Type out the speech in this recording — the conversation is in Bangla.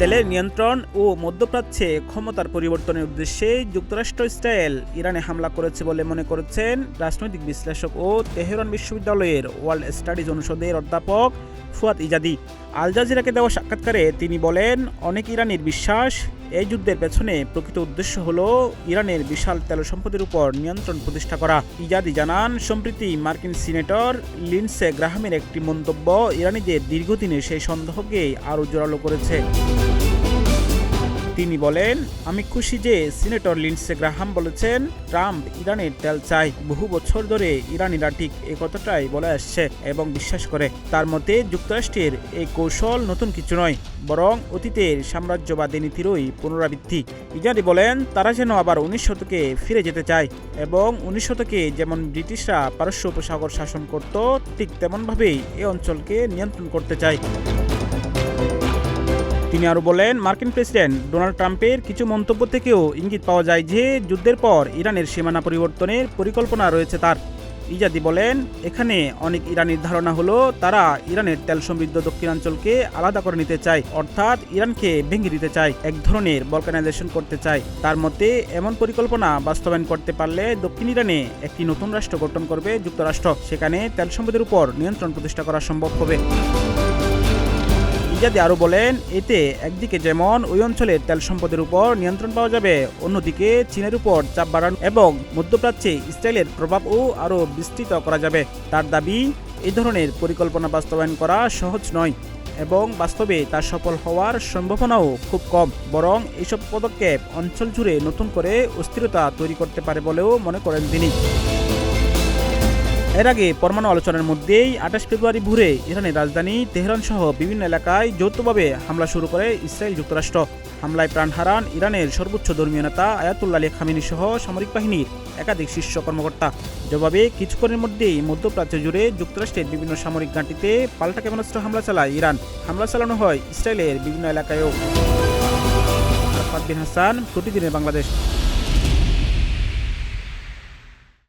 তেলের নিয়ন্ত্রণ ও মধ্যপ্রাচ্যে ক্ষমতার পরিবর্তনের উদ্দেশ্যে যুক্তরাষ্ট্র ইসরায়েল ইরানে হামলা করেছে বলে মনে করছেন রাজনৈতিক বিশ্লেষক ও তেহরান বিশ্ববিদ্যালয়ের ওয়ার্ল্ড স্টাডিজ অনুষদের অধ্যাপক ফুয়াদ ইজাদি। আল জাজিরাকে দেওয়া সাক্ষাৎকারে তিনি বলেন, অনেক ইরানির বিশ্বাস এই যুদ্ধের পেছনে প্রকৃত উদ্দেশ্য হল ইরানের বিশাল তেল সম্পদের উপর নিয়ন্ত্রণ প্রতিষ্ঠা করা। ইজাদি জানান, সম্প্রতি মার্কিন সিনেটর লিন্ডসে গ্রাহামের একটি মন্তব্য ইরানিদের দীর্ঘদিনের সেই সন্দেহকে আরও জোরালো করেছে। তিনি বলেন, আমি খুশি যে সিনেটর লিন্ডসে গ্রাহাম বলেছেন ট্রাম্প ইরানের তেল চায়। বহু বছর ধরে ইরানিরা ঠিক এই কথাটাই বলে আসছে এবং বিশ্বাস করে। তার মতে যুক্তরাষ্ট্রের এই কৌশল নতুন কিছু নয়, বরং অতীতের সাম্রাজ্যবাদী নীতিরই পুনরাবৃত্তি। ইজাদি বলেন, তারা যেন আবার 19 শতকে ফিরে যেতে চায় এবং 19 শতকে যেমন ব্রিটিশরা পারস্য উপসাগর শাসন করত, ঠিক তেমনভাবেই এ অঞ্চলকে নিয়ন্ত্রণ করতে চায়। তিনি আরও বলেন, মার্কিন প্রেসিডেন্ট ডোনাল্ড ট্রাম্পের কিছু মন্তব্য থেকেও ইঙ্গিত পাওয়া যায় যে যুদ্ধের পর ইরানের সীমানা পরিবর্তনের পরিকল্পনা রয়েছে তার। ইজাদি বলেন, এখানে অনেক ইরানির ধারণা হলো তারা ইরানের তেল সমৃদ্ধ দক্ষিণাঞ্চলকে আলাদা করে নিতে চায়, অর্থাৎ ইরানকে ভেঙে দিতে চায়, এক ধরনের বলকানাইজেশন করতে চায়। তার মতে এমন পরিকল্পনা বাস্তবায়ন করতে পারলে দক্ষিণ ইরানে একটি নতুন রাষ্ট্র গঠন করবে যুক্তরাষ্ট্র। সেখানে তেল সম্পদের উপর নিয়ন্ত্রণ প্রতিষ্ঠা করা সম্ভব হবে। ইজাদি আরও বলেন, এতে একদিকে যেমন ওই অঞ্চলের তেল সম্পদের উপর নিয়ন্ত্রণ পাওয়া যাবে, অন্যদিকে চীনের উপর চাপ বাড়ানো এবং মধ্যপ্রাচ্যে ইসরায়েলের প্রভাবও আরও বিস্তৃত করা যাবে। তার দাবি, এই ধরনের পরিকল্পনা বাস্তবায়ন করা সহজ নয় এবং বাস্তবে তা সফল হওয়ার সম্ভাবনাও খুব কম, বরং এইসব পদক্ষেপ অঞ্চল জুড়ে নতুন করে অস্থিরতা তৈরি করতে পারে বলেও মনে করেন তিনি। এর আগে পরমাণু আলোচনার মধ্যেই 28 ফেব্রুয়ারি ভোরে ইরানের রাজধানী তেহরান সহ বিভিন্ন এলাকায় যৌথভাবে হামলা শুরু করে ইসরায়েল যুক্তরাষ্ট্র। হামলায় প্রাণ হারান ইরানের সর্বোচ্চ ধর্মীয় নেতা আয়াতুল্লাহ আলী খামেনি সহ সামরিক বাহিনীর একাধিক শীর্ষ কর্মকর্তা। জবাবে কিছুক্ষণের মধ্যেই মধ্যপ্রাচ্য জুড়ে যুক্তরাষ্ট্রের বিভিন্ন সামরিক ঘাঁটিতে পাল্টা ক্ষেপণাস্ত্র হামলা চালায় ইরান। হামলা চালানো হয় ইসরায়েলের বিভিন্ন এলাকায়ও। আরাফাত বিন হাসান, প্রতিদিনের বাংলাদেশ।